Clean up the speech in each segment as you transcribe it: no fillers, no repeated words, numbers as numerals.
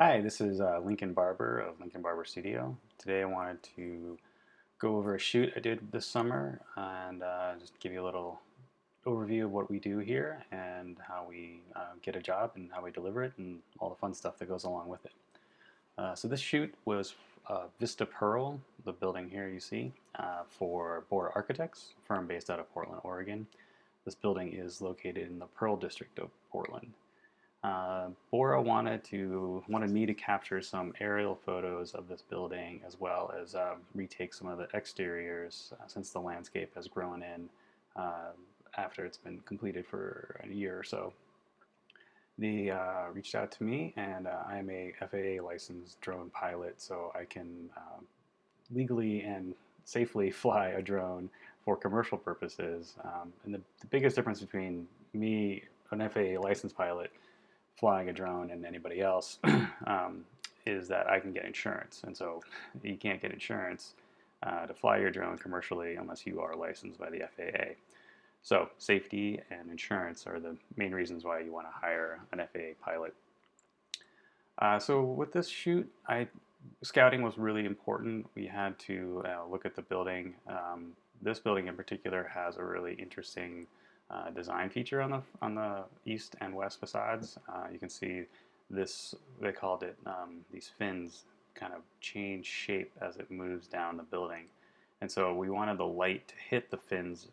Hi, this is Lincoln Barbour of Lincoln Barbour Studio. Today I wanted to go over a shoot I did this summer and just give you a little overview of what we do here and how we get a job and how we deliver it and all the fun stuff that goes along with it. So this shoot was Vista Pearl, the building here you see, for Bora Architects, a firm based out of Portland, Oregon. This building is located in the Pearl district of Portland. Bora wanted me to capture some aerial photos of this building as well as retake some of the exteriors since the landscape has grown in after it's been completed for a year or so. They reached out to me, and I'm a FAA licensed drone pilot, so I can legally and safely fly a drone for commercial purposes. And the biggest difference between me, an FAA licensed pilot, flying a drone and anybody else is that I can get insurance. And so you can't get insurance to fly your drone commercially unless you are licensed by the FAA. So safety and insurance are the main reasons why you want to hire an FAA pilot. So with this shoot, scouting was really important. We had to look at the building. This building in particular has a really interesting design feature on the east and west facades. You can see this, they called it, these fins kind of change shape as it moves down the building. And so we wanted the light to hit the fins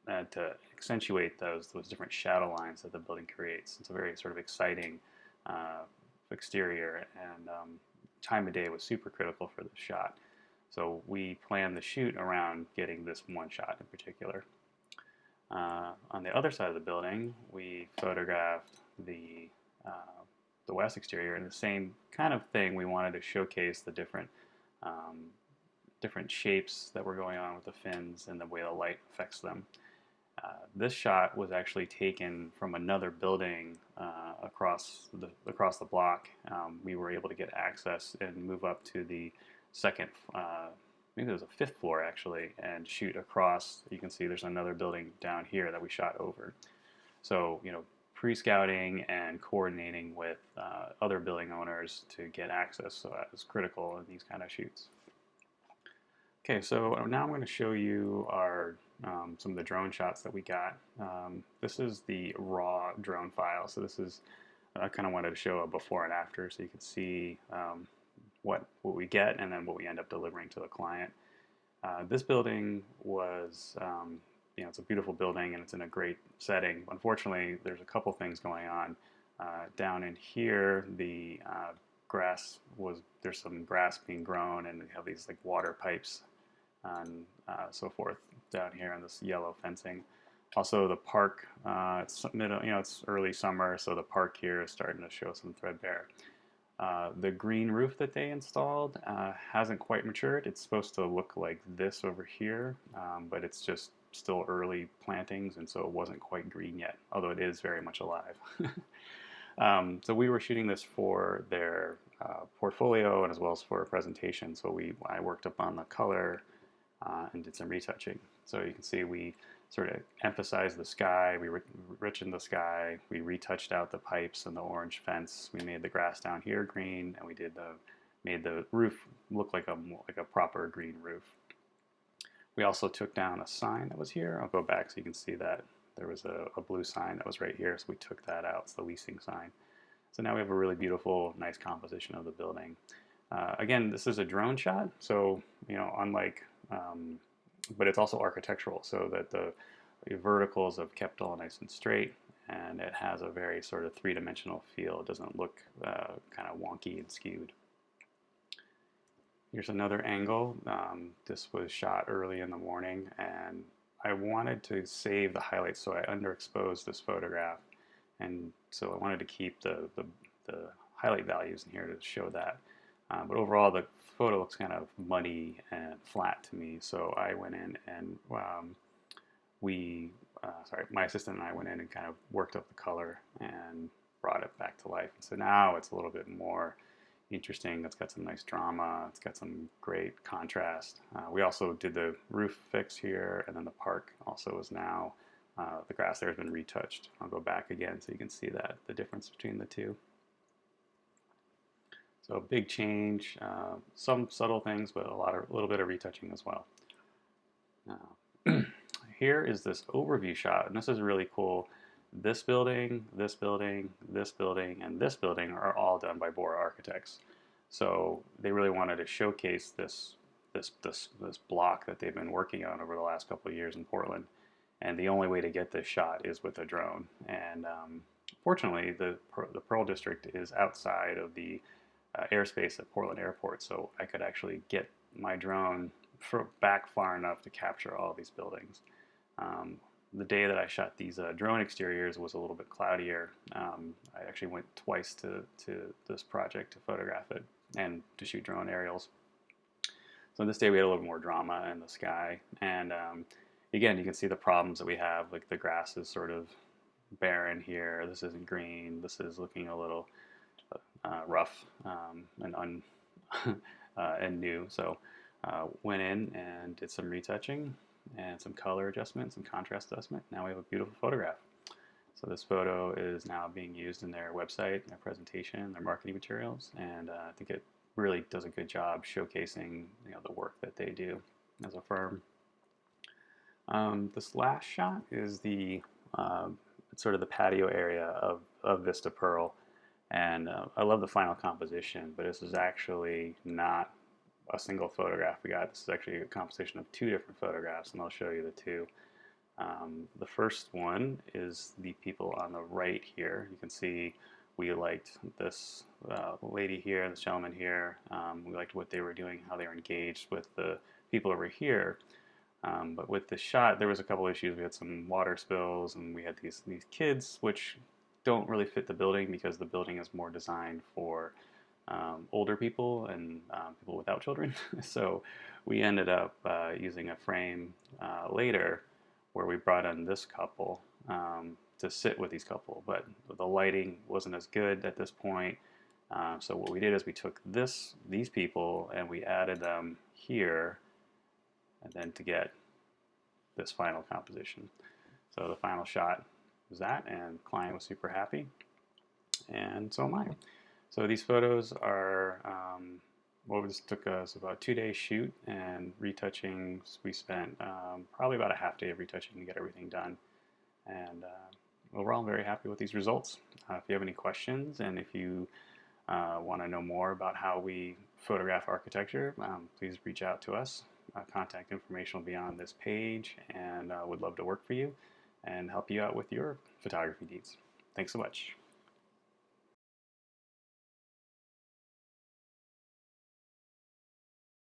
to accentuate those different shadow lines that the building creates. It's a very sort of exciting exterior, and time of day was super critical for this shot. So we planned the shoot around getting this one shot in particular. On the other side of the building, we photographed the west exterior, and the same kind of thing. We wanted to showcase the different shapes that were going on with the fins and the way the light affects them. This shot was actually taken from another building across the block. We were able to get access and move up to the second. Maybe it was a fifth floor actually, and shoot across. You can see there's another building down here that we shot over. So, pre-scouting and coordinating with other building owners to get access, so that is critical in these kind of shoots. Okay, so now I'm going to show you some of the drone shots that we got. This is the raw drone file. So this is, I kind of wanted to show a before and after so you can see what we get and then what we end up delivering to the client. This building was, it's a beautiful building and it's in a great setting. Unfortunately, there's a couple things going on. Down in here, the there's some grass being grown, and we have these like water pipes and so forth down here on this yellow fencing. Also, the park, it's early summer, so the park here is starting to show some threadbare. The green roof that they installed hasn't quite matured. It's supposed to look like this over here, but it's just still early plantings, and so it wasn't quite green yet, although it is very much alive. So we were shooting this for their portfolio and as well as for a presentation. So I worked up on the color and did some retouching. So you can see we sort of emphasized the sky, we richened the sky, we retouched out the pipes and the orange fence, we made the grass down here green, and we made the roof look like a proper green roof. We also took down a sign that was here. I'll go back so you can see that there was a blue sign that was right here, so we took that out. It's the leasing sign. So now we have a really beautiful, nice composition of the building. Again, this is a drone shot, so unlike, but it's also architectural, so that the verticals have kept all nice and straight, and it has a very sort of three-dimensional feel. It doesn't look kind of wonky and skewed. Here's another angle. This was shot early in the morning, and I wanted to save the highlights, so I underexposed this photograph, and so I wanted to keep the highlight values in here to show that. But overall, the photo looks kind of muddy and flat to me, so I went in and my assistant and I went in and kind of worked up the color and brought it back to life. And so now it's a little bit more interesting. It's got some nice drama. It's got some great contrast. We also did the roof fix here, and then the park also is now, the grass there has been retouched. I'll go back again so you can see the difference between the two. So a big change, some subtle things, but a little bit of retouching as well. Here is this overview shot, and this is really cool. This building, this building, this building, and this building are all done by Bora Architects. So they really wanted to showcase this block that they've been working on over the last couple of years in Portland. And the only way to get this shot is with a drone. And fortunately, the Pearl District is outside of the airspace at Portland Airport, so I could actually get my drone back far enough to capture all these buildings. The day that I shot these drone exteriors was a little bit cloudier. I actually went twice to this project to photograph it and to shoot drone aerials. So this day we had a little more drama in the sky, and again, you can see the problems that we have. Like the grass is sort of barren here. This isn't green. This is looking a little rough and and new. So went in and did some retouching and some color adjustment, some contrast adjustment. Now we have a beautiful photograph. So this photo is now being used in their website, their presentation, their marketing materials, and I think it really does a good job showcasing the work that they do as a firm. This last shot is the sort of the patio area of Vista Pearl, and I love the final composition, but this is actually not a single photograph we got. This is actually a composition of two different photographs, and I'll show you the two. The first one is the people on the right here. You can see we liked this lady here, this gentleman here. We liked what they were doing, how they were engaged with the people over here. But with this shot, there was a couple issues. We had some water spills, and we had these kids, which don't really fit the building because the building is more designed for older people and people without children. So we ended up using a frame later where we brought in this couple to sit with these couple, but the lighting wasn't as good at this point. So what we did is we took these people and we added them here, and then to get this final composition. So the final shot was that, and the client was super happy, and so am I. So these photos are, this took us about 2 days shoot, and retouching, we spent probably about a half day of retouching to get everything done. And overall, I'm very happy with these results. If you have any questions, and if you want to know more about how we photograph architecture, please reach out to us. Contact information will be on this page, and would love to work for you and help you out with your photography needs. Thanks so much.